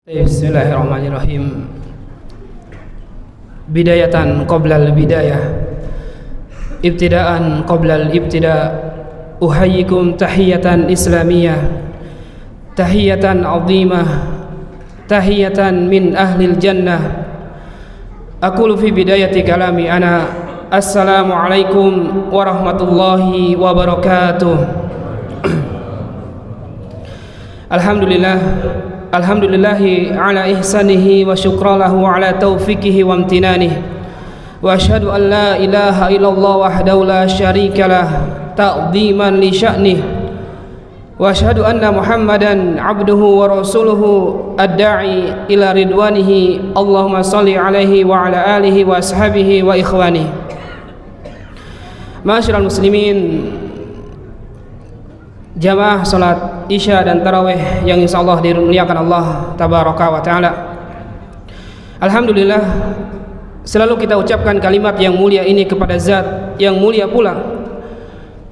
Bismillahirrahmanirrahim. Bidayatan qoblal bidayah, ibtidaan qoblal ibtida. Uhayyikum tahiyatan islamiyah, tahiyatan azimah, tahiyatan min ahlil jannah. Aqulu fi bidayati kalami ana assalamualaikum warahmatullahi wabarakatuh. Alhamdulillahi ala ihsanihi wa syukralahu ala taufiqihi wa amtinanihi. Wa ashhadu an la ilaha illallah wahdahu la syarikalah ta'dhiman li sya'nih. Wa ashhadu anna Muhammadan abduhu wa rasuluhu ad-da'i ila ridwanihi. Allahumma salli alaihi wa ala alihi wa ashabihi wa ikhwanihi. Ma'asyiral muslimin, jamaah salat isya dan tarawih yang insyaallah dimuliakan Allah tabaraka wa taala. Alhamdulillah, selalu kita ucapkan kalimat yang mulia ini kepada zat yang mulia pula,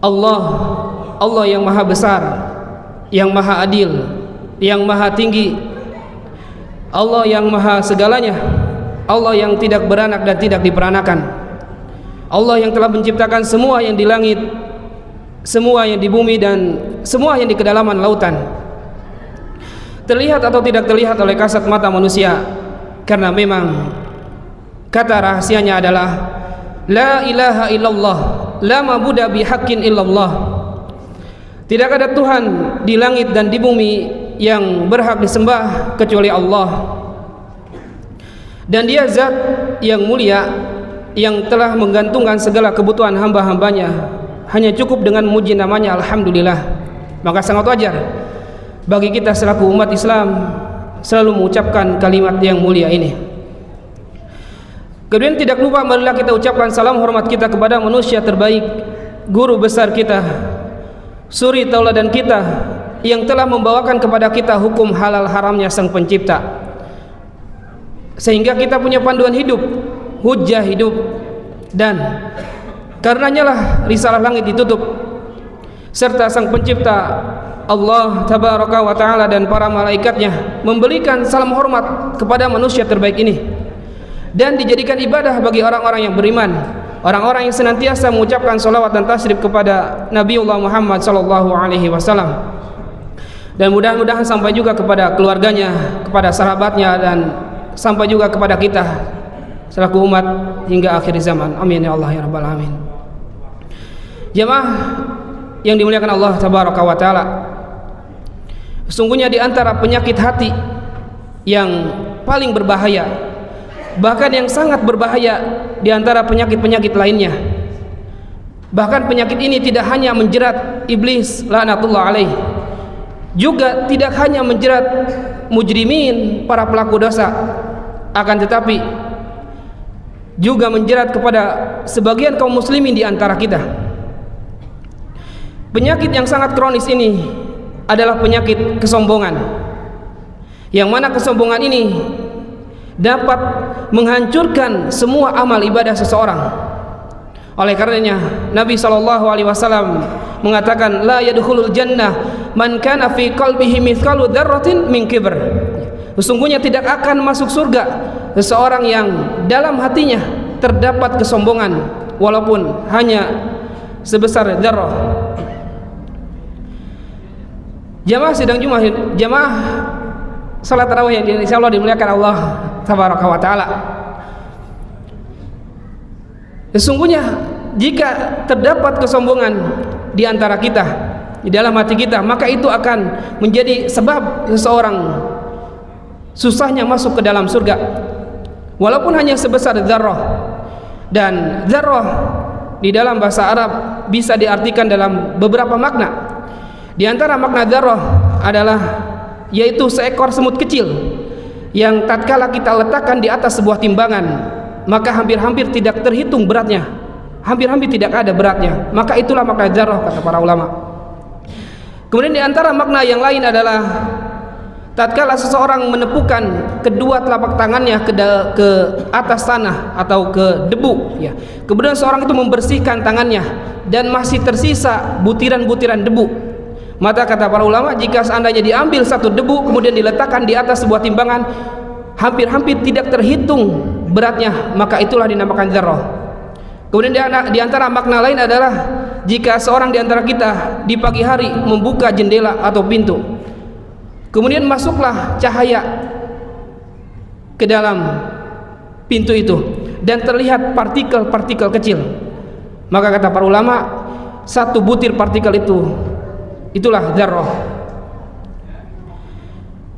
Allah yang maha besar, yang maha adil, yang maha tinggi, Allah yang maha segalanya, Allah yang tidak beranak dan tidak diperanakan, Allah yang telah menciptakan semua yang di langit, semua yang di bumi, dan semua yang di kedalaman lautan, terlihat atau tidak terlihat oleh kasat mata manusia. Karena memang kata rahasianya adalah la ilaha illallah, la ma'budu bihaqqin illallah. Tidak ada Tuhan di langit dan di bumi yang berhak disembah kecuali Allah. Dan Dia zat yang mulia yang telah menggantungkan segala kebutuhan hamba-hambanya hanya cukup dengan memuji namanya, alhamdulillah. Maka sangat wajar bagi kita selaku umat Islam selalu mengucapkan kalimat yang mulia ini. Kemudian tidak lupa marilah kita ucapkan salam hormat kita kepada manusia terbaik, guru besar kita, suri tauladan kita, yang telah membawakan kepada kita hukum halal haramnya Sang Pencipta, sehingga kita punya panduan hidup, hujjah hidup. Dan karenanya lah risalah langit ditutup, serta Sang Pencipta Allah tabaraka wa ta'ala dan para malaikatnya memberikan salam hormat kepada manusia terbaik ini, dan dijadikan ibadah bagi orang-orang yang beriman, orang-orang yang senantiasa mengucapkan salawat dan tasrif kepada Nabiullah Muhammad sallallahu alaihi wasallam. Dan mudah-mudahan sampai juga kepada keluarganya, kepada sahabatnya, dan sampai juga kepada kita selaku umat hingga akhir zaman. Amin ya Allah ya rabbal alamin. Jemaah yang dimuliakan Allah tabaraka wa taala, sesungguhnya di antara penyakit hati yang paling berbahaya, bahkan yang sangat berbahaya di antara penyakit-penyakit lainnya, bahkan penyakit ini tidak hanya menjerat iblis laknatullah alaih, juga tidak hanya menjerat mujrimin, para pelaku dosa, akan tetapi juga menjerat kepada sebagian kaum muslimin di antara kita. Penyakit yang sangat kronis ini adalah penyakit kesombongan, yang mana kesombongan ini dapat menghancurkan semua amal ibadah seseorang. Oleh karenanya Nabi SAW mengatakan, la yadkhulul jannah man kana fi qalbihi mithqalu dzarratin min kibr. Sesungguhnya tidak akan masuk surga seseorang yang dalam hatinya terdapat kesombongan, walaupun hanya sebesar dzarrah. Jamaah sidang Jumat, jamaah salat tarawih yang insyaallah dimuliakan Allah tabaraka wa taala. Sesungguhnya jika terdapat kesombongan di antara kita, di dalam hati kita, maka itu akan menjadi sebab seseorang susahnya masuk ke dalam surga, walaupun hanya sebesar dzarrah. Dan dzarrah di dalam bahasa Arab bisa diartikan dalam beberapa makna. Di antara makna dzarrah adalah yaitu seekor semut kecil yang tatkala kita letakkan di atas sebuah timbangan, maka hampir-hampir tidak terhitung beratnya, hampir-hampir tidak ada beratnya. Maka itulah makna dzarrah kata para ulama. Kemudian di antara makna yang lain adalah tatkala seseorang menepukan kedua telapak tangannya ke atas tanah atau ke debu, ya, kemudian seorang itu membersihkan tangannya dan masih tersisa butiran-butiran debu, Maka kata para ulama, jika seandainya diambil satu debu kemudian diletakkan di atas sebuah timbangan, hampir-hampir tidak terhitung beratnya, maka itulah dinamakan dzarrah. Kemudian di antara makna lain adalah jika seorang di antara kita di pagi hari membuka jendela atau pintu, kemudian masuklah cahaya ke dalam pintu itu dan terlihat partikel-partikel kecil, maka kata para ulama, satu butir partikel itulah dzarrah.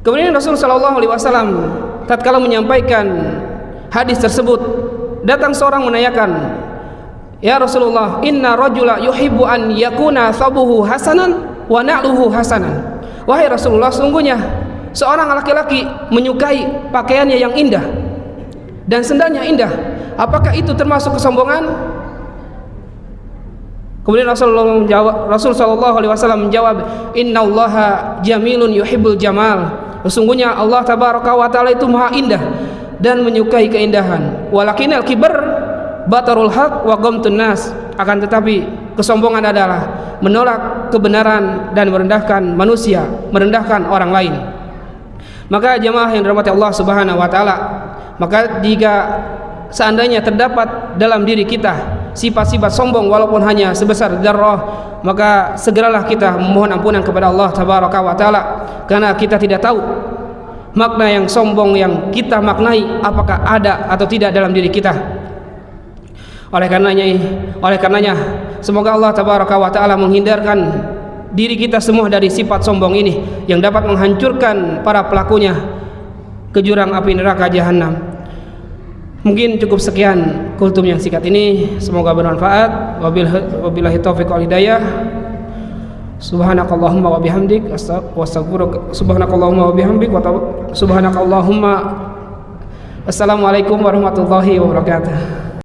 Kemudian Rasul sallallahu alaihi wasallam tatkala menyampaikan hadis tersebut, datang seorang menanyakan, "Ya Rasulullah, inna rajula yuhibbu an yakuna thabuhu hasanan wa na'luhu hasanan." Wahai Rasulullah, sungguhnya seorang laki-laki menyukai pakaiannya yang indah dan sendalnya indah. Apakah itu termasuk kesombongan? Kemudian Rasul sallallahu alaihi wasallam menjawab, "Innallaha jamilun yuhibbul jamal." Sesungguhnya Allah tabaraka wa taala itu maha indah dan menyukai keindahan. Walakinal kibar batarul haq wa ghamtun nas. Akan tetapi kesombongan adalah menolak kebenaran dan merendahkan manusia, merendahkan orang lain. Maka jemaah yang dirahmati Allah Subhanahu wa taala, maka jika seandainya terdapat dalam diri kita sifat-sifat sombong walaupun hanya sebesar dzarrah, maka segeralah kita memohon ampunan kepada Allah tabaraka wa taala, karena kita tidak tahu makna yang sombong yang kita maknai apakah ada atau tidak dalam diri kita. Oleh karenanya semoga Allah tabaraka wa taala menghindarkan diri kita semua dari sifat sombong ini yang dapat menghancurkan para pelakunya ke jurang api neraka jahanam. Mungkin cukup sekian kultum yang singkat ini, semoga bermanfaat. Wabillahi taufiq wal hidayah. Subhanakallahumma wa bihamdik astaghfiruka subhanakallahumma wa bihamdik wa subhanakallahumma. Assalamualaikum warahmatullahi wabarakatuh.